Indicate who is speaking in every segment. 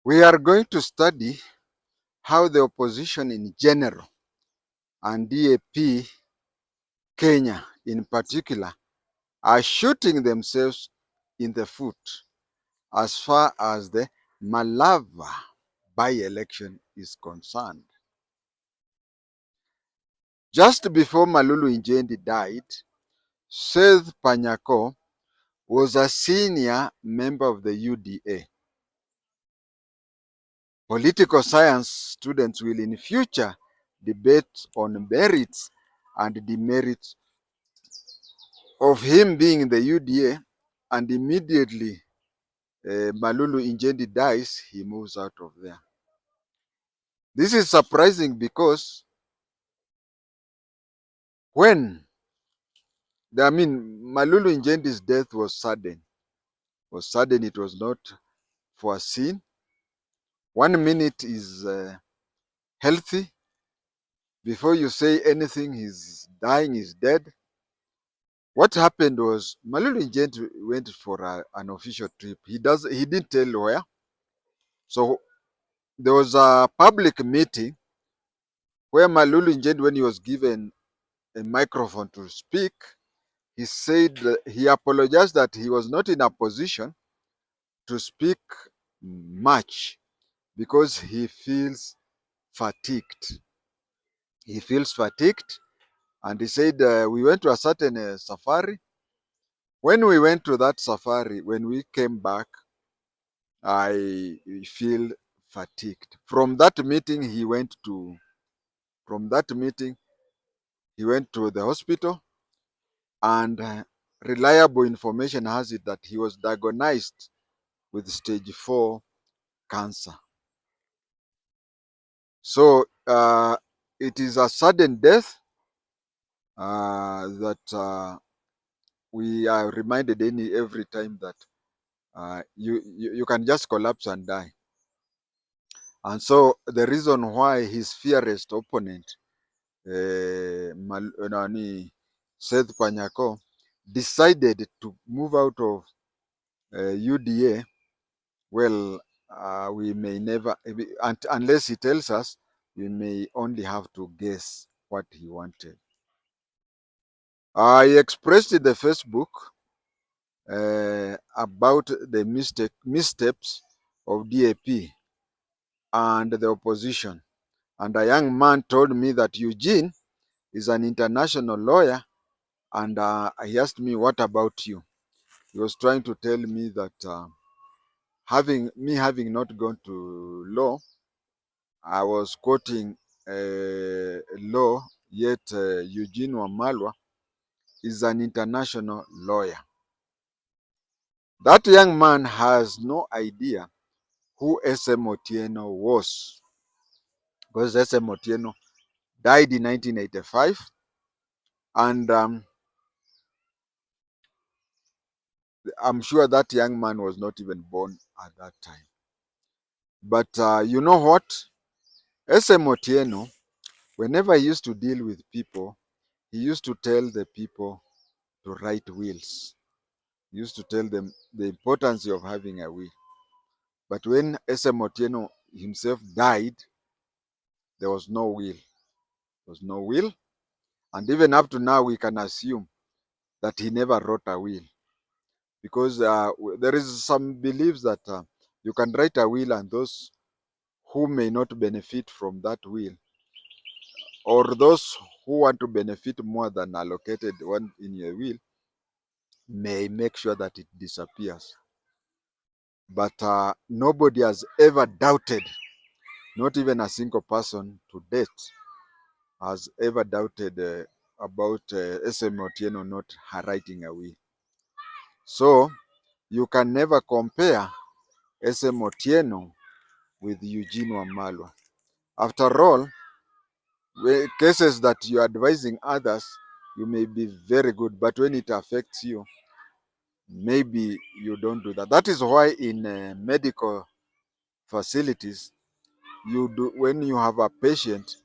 Speaker 1: We are going to study how the opposition in general and DAP Kenya in particular are shooting themselves in the foot as far as the Malava by-election is concerned. Just before Malulu Injendi died, Seth Panyako was a senior member of the UDA. Political science students will in future debate on merits and demerits of him being in the UDA, and immediately Malulu Injendi dies, he moves out of there. This is surprising because Malulu Injendi's death was sudden. It was not foreseen. 1 minute is healthy. Before you say anything, he's dying, he's dead. What happened was Malulu Injendi went for an official trip. He didn't tell where. So there was a public meeting where Malulu Injendi, when he was given a microphone to speak, he said he apologized that he was not in a position to speak much because he feels fatigued. He feels fatigued, and he said, we went to a certain safari. When we went to that safari, when we came back, I feel fatigued. From that meeting, he went to the hospital, and reliable information has it that he was diagnosed with stage 4 cancer. So it is a sudden death that we are reminded every time that you can just collapse and die. And so the reason why his fiercest opponent, Seth Panyako, decided to move out of UDA, well, we may never, unless he tells us, we may only have to guess what he wanted. I expressed in the Facebook about the missteps of DAP and the opposition. And a young man told me that Eugene is an international lawyer, and he asked me, what about you? He was trying to tell me that having not gone to law, I was quoting law, yet Eugene Wamalwa is an international lawyer. That young man has no idea who SM Otieno was, because SM Otieno died in 1985, and I'm sure that young man was not even born at that time. But you know what? SM Otieno, whenever he used to deal with people, he used to tell the people to write wills. He used to tell them the importance of having a will. But when SM Otieno himself died, there was no will. There was no will. And even up to now, we can assume that he never wrote a will. Because there is some beliefs that you can write a will, and those who may not benefit from that will, or those who want to benefit more than allocated one in your will, may make sure that it disappears. But nobody has ever doubted, not even a single person to date has ever doubted about SM Otieno not writing a will. So you can never compare SM Otieno with Eugene Wamalwa. After all, cases that you are advising others, you may be very good, but when it affects you, maybe you don't do that. That is why in medical facilities, when you have a patient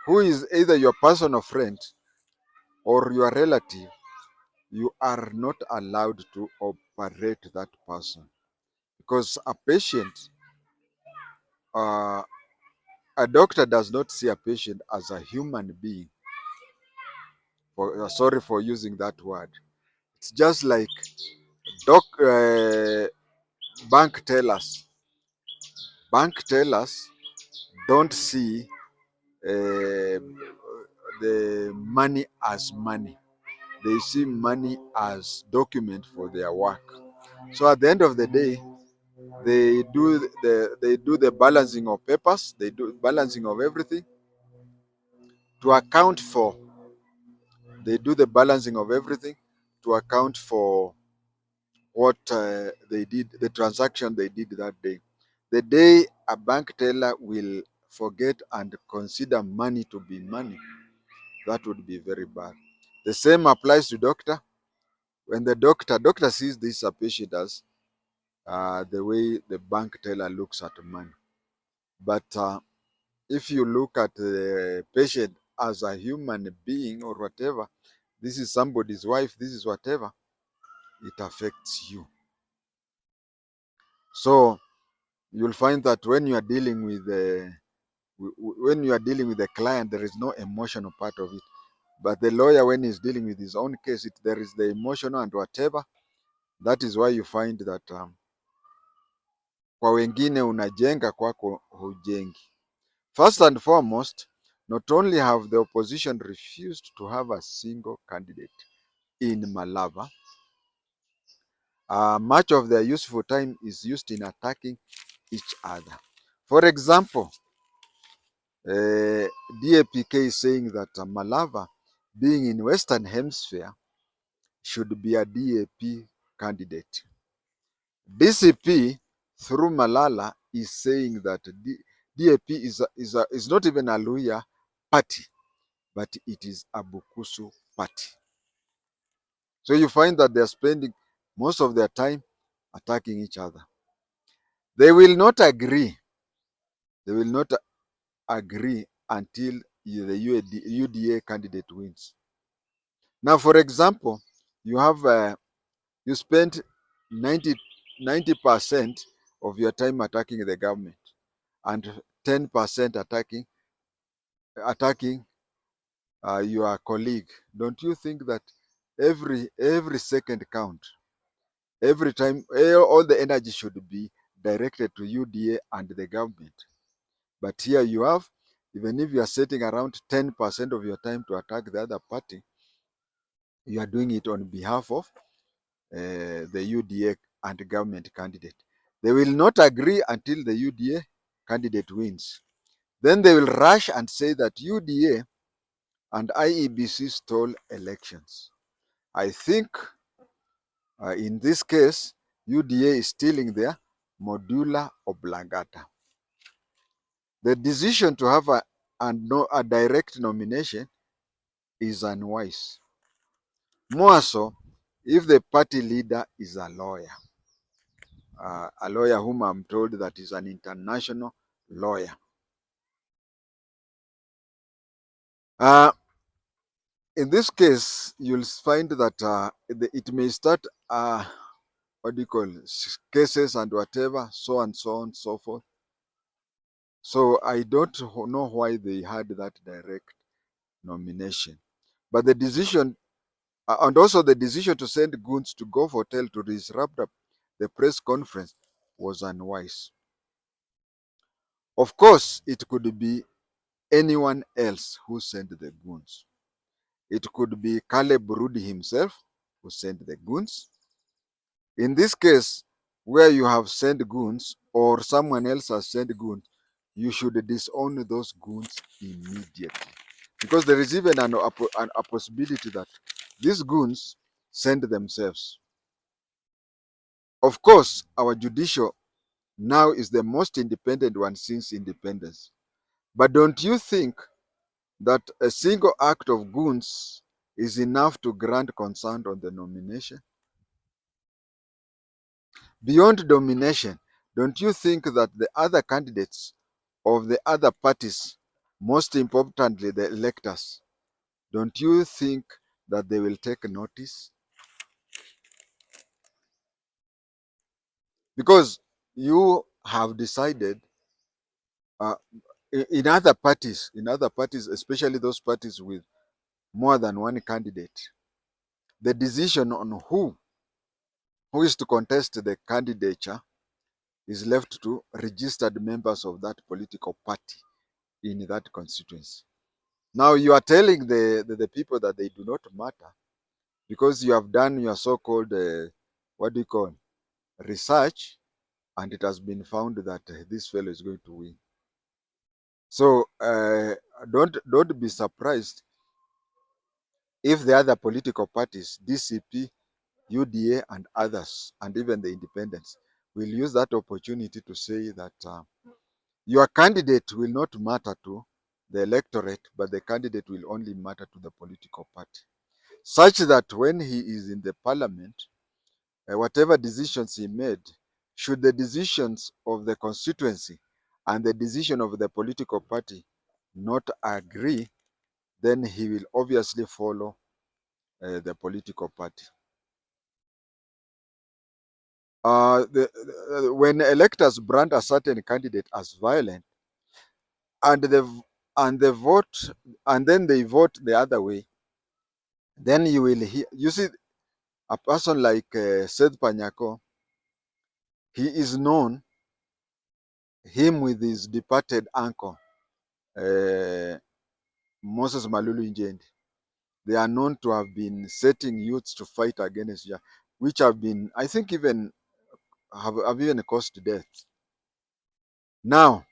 Speaker 1: who is either your personal friend or your relative, you are not allowed to operate that person, because a patient uh, a doctor does not see a patient as a human being. Sorry for using that word. It's just like doc, bank tellers. Bank tellers don't see the money as money. They see money as document for their work. So at the end of the day, they do the balancing of papers, they do balancing of everything to account for they do the balancing of everything to account for what they did, the transaction they did that day. The day a bank teller will forget and consider money to be money, that would be very bad. The same applies to doctor. When the doctor sees this a patient as the way the bank teller looks at money. But if you look at the patient as a human being or whatever, this is somebody's wife, this is whatever, it affects you. So you'll find that when you are dealing with the client, there is no emotional part of it. But the lawyer, when he's dealing with his own case, there is the emotional and whatever. That is why you find that kwa wengine unajenga, kwako hujengi. First and foremost, not only have the opposition refused to have a single candidate in Malava, much of their useful time is used in attacking each other. For example, DAPK is saying that Malava, being in Western Hemisphere, should be a DAP candidate. DCP, through Malala, is saying that DAP is not even a Luhya party, but it is a Bukusu party. So you find that they're spending most of their time attacking each other. They will not agree. They will not agree until the UDA candidate wins. Now, for example, you spend 90% of your time attacking the government and 10% attacking your colleague. Don't you think that every second count? Every time, all the energy should be directed to UDA and the government. But here you have, even if you are setting around 10% of your time to attack the other party, you are doing it on behalf of the UDA and government candidate. They will not agree until the UDA candidate wins. Then they will rush and say that UDA and IEBC stole elections. I think in this case, UDA is stealing their modular oblongata. The decision to have a direct nomination is unwise. More so if the party leader is a lawyer whom I'm told that is an international lawyer. In this case, you'll find that it may start, what do you call it, cases and whatever, so and so on, so forth. So I don't know why they had that direct nomination. But the decision, and also the decision to send goons to go for hotel to disrupt the press conference was unwise. Of course, it could be anyone else who sent the goons. It could be Caleb Rudi himself who sent the goons. In this case, where you have sent goons or someone else has sent goons, you should disown those goons immediately. Because there is even a possibility that these goons send themselves. Of course, our judicial now is the most independent one since independence. But don't you think that a single act of goons is enough to grant consent on the nomination? Beyond domination, don't you think that the other candidates of the other parties, most importantly the electors, don't you think that they will take notice? Because you have decided Uh, in other parties, especially those parties with more than one candidate, the decision on who is to contest the candidature is left to registered members of that political party in that constituency. Now you are telling the people that they do not matter because you have done your so-called what do you call research, and it has been found that this fellow is going to win. So don't be surprised if the other political parties, DCP, UDA, and others, and even the independents, will use that opportunity to say that your candidate will not matter to the electorate, but the candidate will only matter to the political party, such that when he is in the parliament, whatever decisions he made, should the decisions of the constituency and the decision of the political party not agree, then he will obviously follow the political party. When electors brand a certain candidate as violent, and the and the vote, and then they vote the other way, then you will hear. You see, a person like Seth Panyako, he is known, him with his departed uncle, uh, Moses Malulu Injendi. They are known to have been setting youths to fight against ya, which have been, I think, even have even caused death. Now,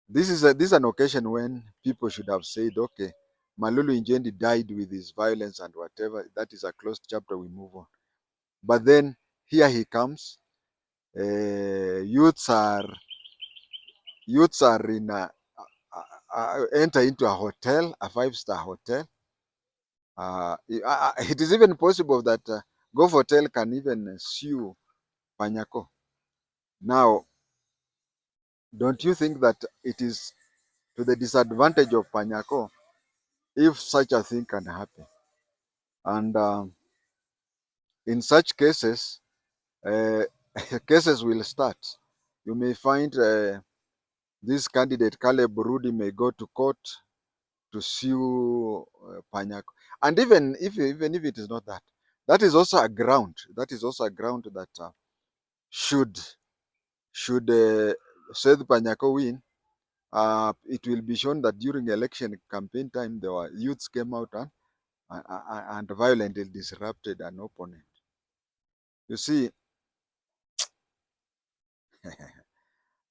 Speaker 1: this is an occasion when people should have said, okay, Malulu Injendi died with his violence and whatever. That is a closed chapter. We move on. But then here he comes. Youths are in enter into a hotel, a five-star hotel. It is even possible that Gulf Hotel can even sue Panyako. Now, don't you think that it is to the disadvantage of Panyako if such a thing can happen? And in such cases, uh, cases will start. You may find this candidate, Caleb Rudi, may go to court to sue Panyako. And even if it is not that, that is also a ground. That is also a ground that should Seth Panyako win, it will be shown that during election campaign time, there were youths came out and violently disrupted an opponent. You see,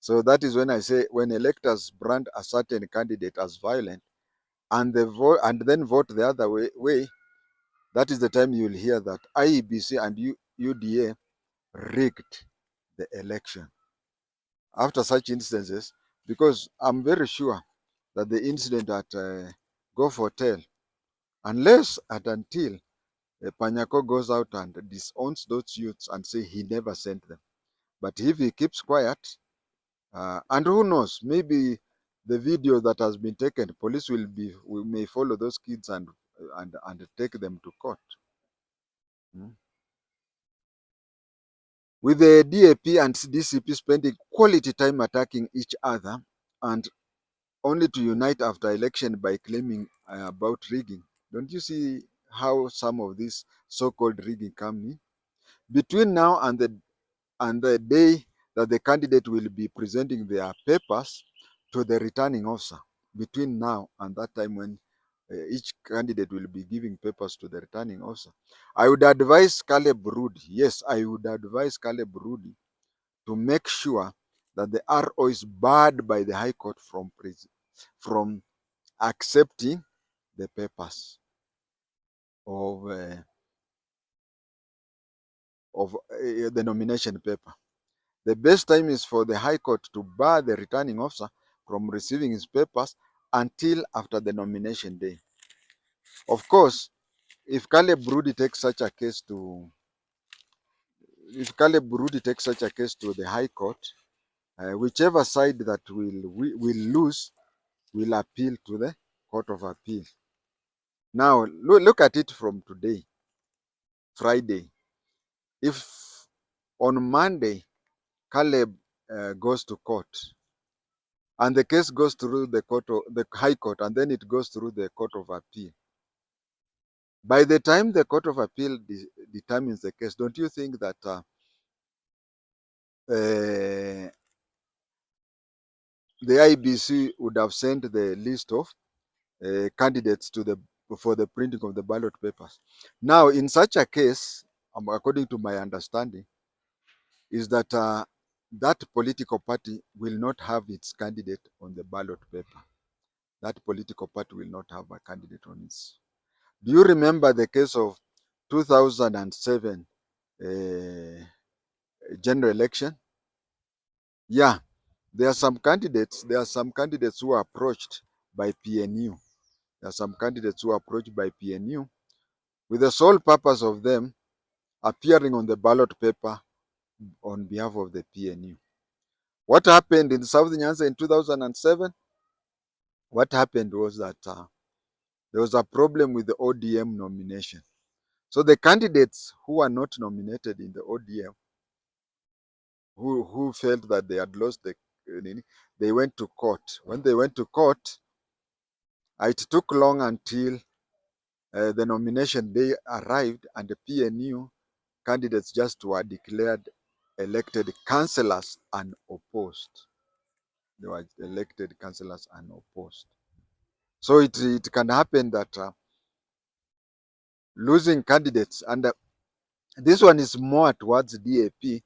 Speaker 1: so that is when I say when electors brand a certain candidate as violent and then vote the other way, that is the time you will hear that IEBC and UDA rigged the election. After such instances, because I'm very sure that the incident at Gulf Hotel, unless and until Panyako goes out and disowns those youths and say he never sent them. But if he keeps quiet, and who knows, maybe the video that has been taken, police we may follow those kids and take them to court. Mm. With the DAP and DCP spending quality time attacking each other and only to unite after election by claiming about rigging. Don't you see how some of this so-called rigging come in? Between now and the day that the candidate will be presenting their papers to the returning officer, between now and that time when each candidate will be giving papers to the returning officer, I would advise Caleb Rudi, yes, I would advise Caleb Rudi to make sure that the RO is barred by the High Court from accepting the papers of the nomination paper. The best time is for the High Court to bar the returning officer from receiving his papers until after the nomination day. Of course, if Caleb Rudi takes such a case to the High Court, whichever side that will lose will appeal to the Court of Appeal. Now, look at it from today, Friday. If on Monday Caleb goes to court and the case goes through the High Court, and then it goes through the Court of Appeal. By the time the Court of Appeal determines the case, don't you think that the IBC would have sent the list of candidates for the printing of the ballot papers? Now, in such a case, according to my understanding, is that that political party will not have its candidate on the ballot paper. That political party will not have a candidate on its. Do you remember the case of 2007 general election? Yeah, there are some candidates. There are some candidates who are approached by PNU. There are some candidates who are approached by PNU with the sole purpose of them appearing on the ballot paper on behalf of the PNU. What happened in South Nyanza in 2007? What happened was that there was a problem with the ODM nomination. So the candidates who were not nominated in the ODM, who felt that they had lost they went to court. When they went to court, it took long until the nomination day arrived, and the PNU candidates just were declared elected councillors unopposed. They were elected councillors unopposed. So it can happen that losing candidates, and this one is more towards DAP,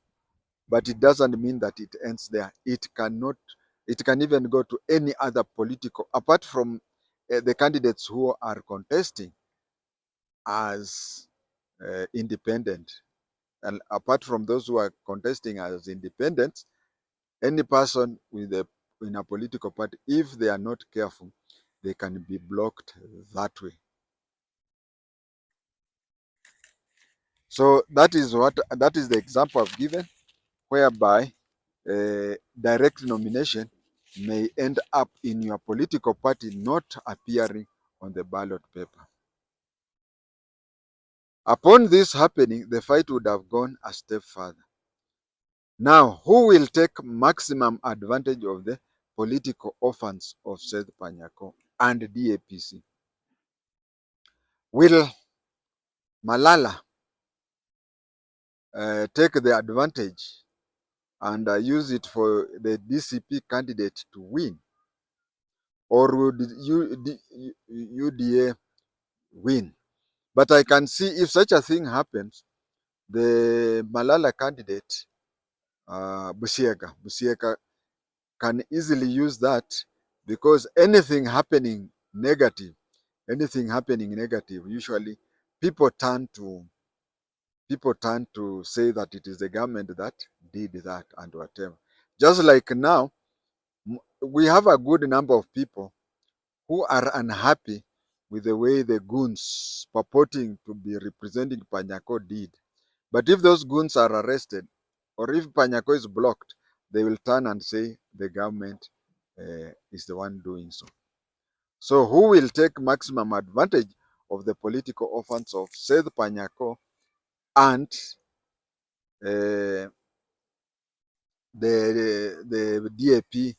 Speaker 1: but it doesn't mean that it ends there. It can even go to any other political, apart from the candidates who are contesting as independent. And apart from those who are contesting as independents, any person in a political party, if they are not careful, they can be blocked that way. So that is the example I've given, whereby direct nomination may end up in your political party not appearing on the ballot paper. Upon this happening, the fight would have gone a step further. Now, who will take maximum advantage of the political orphans of Seth Panyako and DAPC? Will Malala take the advantage and use it for the DCP candidate to win? Or would UDA win? But I can see if such a thing happens, the Malala candidate, Busiega can easily use that, because anything happening negative, usually people turn to say that it is the government that did that and whatever. Just like now, we have a good number of people who are unhappy with the way the goons purporting to be representing Panyako did. But if those goons are arrested, or if Panyako is blocked, they will turn and say the government is the one doing so. So who will take maximum advantage of the political offense of Seth Panyako and the DAP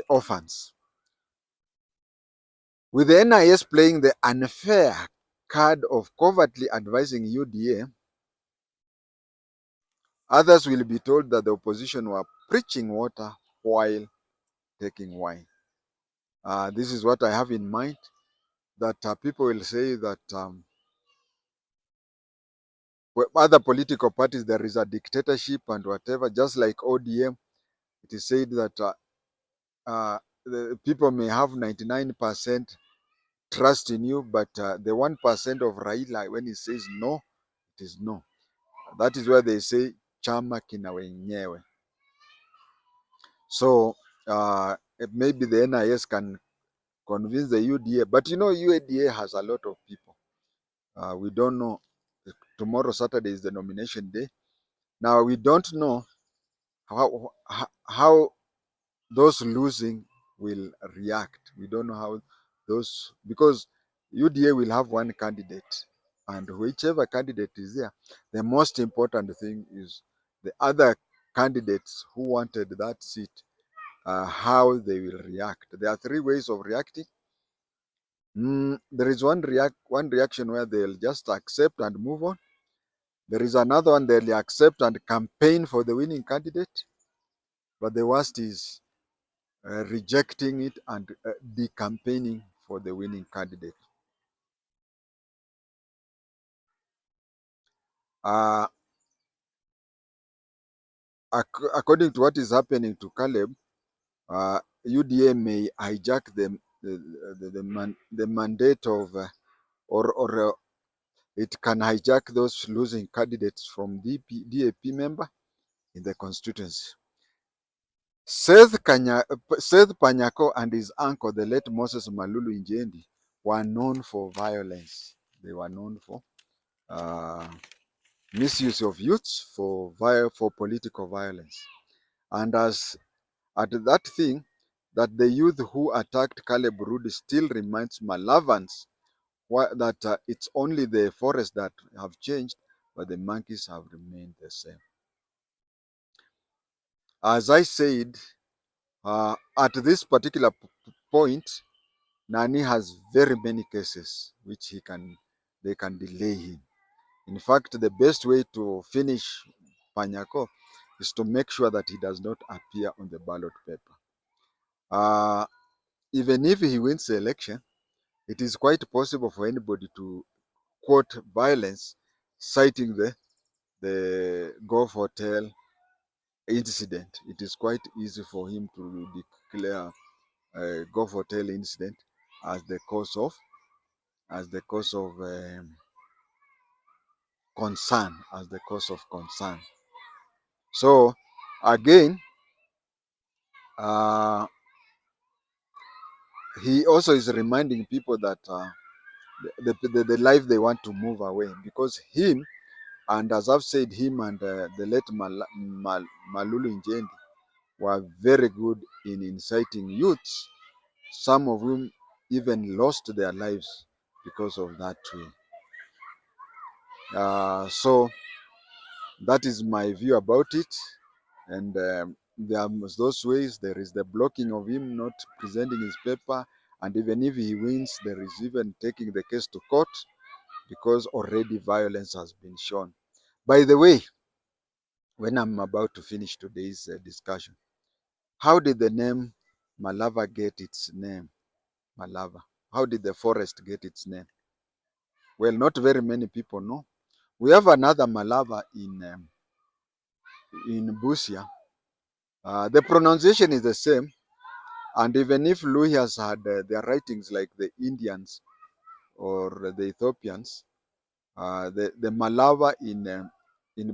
Speaker 1: orphans? With the NIS playing the unfair card of covertly advising UDA, others will be told that the opposition were preaching water while taking wine. This is what I have in mind, that people will say that other political parties, there is a dictatorship and whatever, just like ODM. It is said that the people may have 99% trust in you, but the 1% of Raila, when he says no, it is no. That is where they say chama kina wenyewe. So maybe the NIS can convince the UDA, but UDA has a lot of people. We don't know. Tomorrow, Saturday, is the nomination day. Now, we don't know how those losing will react. We don't know how those, because UDA will have one candidate, and whichever candidate is there, the most important thing is the other candidates who wanted that seat how they will react. There are three ways of reacting. There is one reaction where they'll just accept and move on. There is another one they'll accept and campaign for the winning candidate. But the worst is rejecting it and decampaigning for the winning candidate. Uh, According to what is happening to Caleb, UDA may hijack the mandate of, or it can hijack those losing candidates from DAP member in the constituency. Seth Panyako and his uncle, the late Moses Malulu Injendi, were known for violence. They were known for misuse of youths for political violence. And as at that thing, that the youth who attacked Caleb Rudi still reminds Malavans that it's only the forests that have changed, but the monkeys have remained the same. As I said, at this particular point, Nani has very many cases which they can delay him. In fact, the best way to finish Panyako is to make sure that he does not appear on the ballot paper. Even if he wins the election, it is quite possible for anybody to quote violence, citing the Gulf Hotel incident. It is quite easy for him to declare Gulf Hotel incident as the cause of concern, as the cause of concern. So again, he also is reminding people that the life they want to move away, because him, and as I've said, him and the late Malulu Injendi were very good in inciting youths, some of whom even lost their lives because of that way. So that is my view about it. And there are those ways. There is the blocking of him not presenting his paper, and even if he wins, there is even taking the case to court because already violence has been shown. By the way, when I'm about to finish today's discussion, how did the name Malava get its name? Malava. How did the forest get its name? Well, not very many people know. We have another Malava in Busia. The pronunciation is the same, and even if Luhyas had their writings like the Indians or the Ethiopians, the Malava in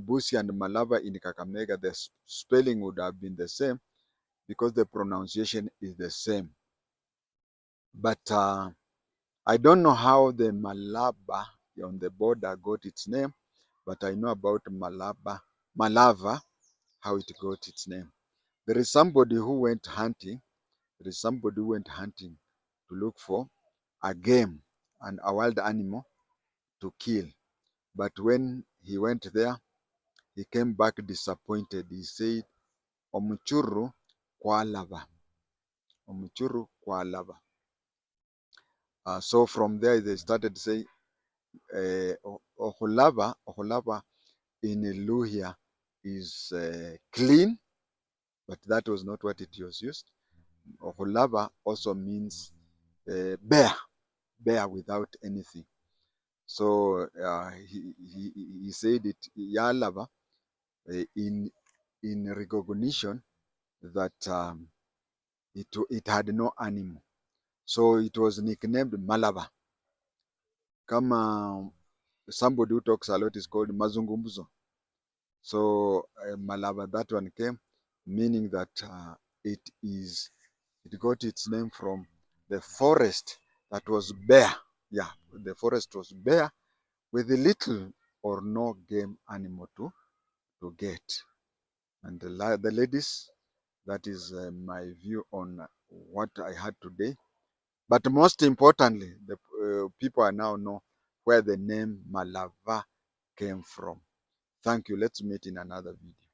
Speaker 1: Busia and Malava in Kakamega, the spelling would have been the same because the pronunciation is the same. But I don't know how the Malaba on the border got its name, but I know about Malava, how it got its name. There is somebody who went hunting. There is somebody who went hunting to look for a game and a wild animal to kill. But when he went there, he came back disappointed. He said, Omuchuru kwa lava. Omuchuru kwa lava. So from there, they started saying, Oholava in Luhya is clean, but that was not what it was used. Oholava also means bear without anything. So he said it Yalava in recognition that it had no animal. So it was nicknamed Malava. Kama somebody who talks a lot is called Mazungumzo. So Malava, that one came, meaning that it got its name from the forest that was bare. Yeah, the forest was bare with little or no game animal to get. And the ladies, that is my view on what I had today. But most importantly, the people now know where the name Malava came from. Thank you. Let's meet in another video.